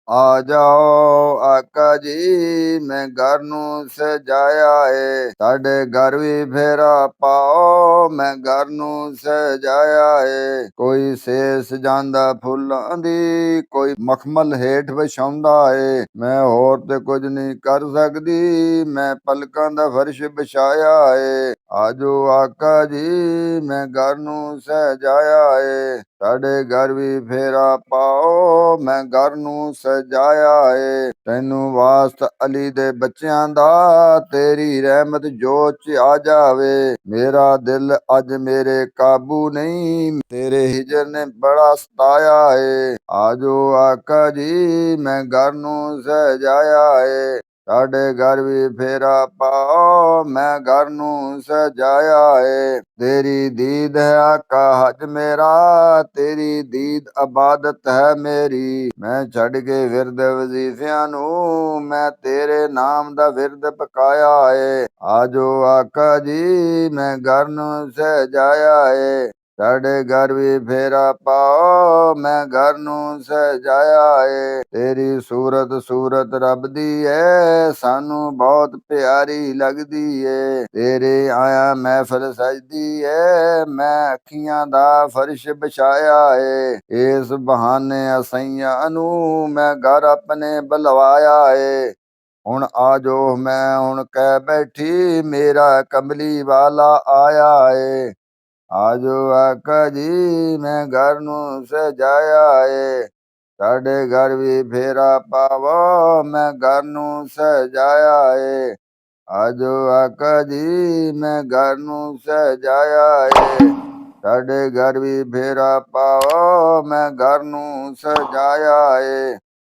ਆ ਜਾਓ ਆਕਾ ਜੀ, ਮੈਂ ਘਰ ਨੂੰ ਸਜਾਇਆ ਏ। ਸਾਡੇ ਘਰ ਵੀ ਫੇਰਾ ਪਾਓ, ਮੈਂ ਘਰ ਨੂੰ ਸਜਾਇਆ ਏ। ਕੋਈ ਸੇਸ ਜਾਂਦਾ ਫੁੱਲਾਂ ਦੀ, ਕੋਈ ਮਖਮਲ ਹੇਠ ਵਿਛਾਉਂਦਾ ਏ। ਮੈਂ ਹੋਰ ਤੇ ਕੁਝ ਨਹੀਂ ਕਰ ਸਕਦੀ, ਮੈਂ ਪਲਕਾਂ ਦਾ ਫਰਸ਼ ਵਿਛਾਇਆ ਏ। ਆਜੋ ਆਕਾ ਜੀ, ਮੈਂ ਘਰ ਨੂੰ ਸਜਾਇਆ ਏ। ਸਾਡੇ ਘਰ ਵੀ ਫੇਰਾ ਪਾਓ, ਮੈਂ ਘਰ ਨੂੰ ਸਜਾਇਆ ਏ। ਤੈਨੂੰ ਵਾਸਤ ਅਲੀ ਦੇ ਬੱਚਿਆਂ ਦਾ, ਤੇਰੀ ਰਹਿਮਤ ਜੋ ਚ ਆ ਜਾਵੇ। ਮੇਰਾ ਦਿਲ ਅੱਜ ਮੇਰੇ ਕਾਬੂ ਨਹੀਂ, ਤੇਰੇ ਹਿਜਰ ਨੇ ਬੜਾ ਸਤਾਇਆ ਏ। ਆਜੋ ਆਕਾ ਜੀ, ਮੈਂ ਘਰ ਨੂੰ ਸਜਾਇਆ ਏ। ਸਾਡੇ ਘਰ ਵੀ ਫੇਰਾ ਪਾਓ, ਮੈਂ ਘਰ ਨੂੰ ਸਜਾਇਆ ਏ। ਤੇਰੀ ਦੀਦ ਹੈ ਆਕਾ ਹਜ ਮੇਰਾ, ਤੇਰੀ ਦੀਦ ਇਬਾਦਤ ਹੈ ਮੇਰੀ। ਮੈਂ ਛੱਡ ਕੇ ਵਿਰਦ ਵਜ਼ੀਫਿਆਂ ਨੂੰ, ਮੈਂ ਤੇਰੇ ਨਾਮ ਦਾ ਵਿਰਦ ਪਕਾਇਆ ਏ। ਆਜੋ ਆਕਾ ਜੀ, ਮੈਂ ਘਰ ਨੂੰ ਸਜਾਇਆ ਏ। ਸਾਡੇ ਘਰ ਵੀ ਫੇਰਾ ਪਾਓ, ਮੈਂ ਘਰ ਨੂੰ ਸਜਾਇਆ ਏ। ਤੇਰੀ ਸੂਰਤ ਰੱਬ ਦੀ ਏ, ਸਾਨੂੰ ਬਹੁਤ ਪਿਆਰੀ ਲੱਗਦੀ ਏ। ਤੇਰੇ ਆਇਆ ਮਹਿਫਲ ਸਜਦੀ ਏ, ਮੈਂ ਅੱਖੀਆਂ ਦਾ ਫਰਸ਼ ਵਿਛਾਇਆ ਏ। ਇਸ ਬਹਾਨੇ ਅਸਈਆਂ ਨੂੰ ਮੈਂ ਘਰ ਆਪਣੇ ਬੁਲਵਾਇਆ ਏ। ਹੁਣ ਆਜੋ ਮੈਂ ਹੁਣ ਕਹਿ ਬੈਠੀ, ਮੇਰਾ ਕਮਲੀ ਵਾਲਾ ਆਇਆ ਏ। ਆਜੋ ਆਕਾ ਜੀ, ਮੈਂ ਘਰ ਨੂੰ ਸਜਾਇਆ ਏ। ਸਾਡੇ ਘਰ ਵੀ ਫੇਰਾ ਪਾਵੋ, ਮੈਂ ਘਰ ਨੂੰ ਸਜਾਇਆ ਏ। ਆਜੋ ਆਕਾ ਜੀ, ਮੈਂ ਘਰ ਨੂੰ ਸਜਾਇਆ ਏ। ਸਾਡੇ ਘਰ ਵੀ ਫੇਰਾ ਪਾਓ, ਮੈਂ ਘਰ ਨੂੰ ਸਜਾਇਆ ਏ।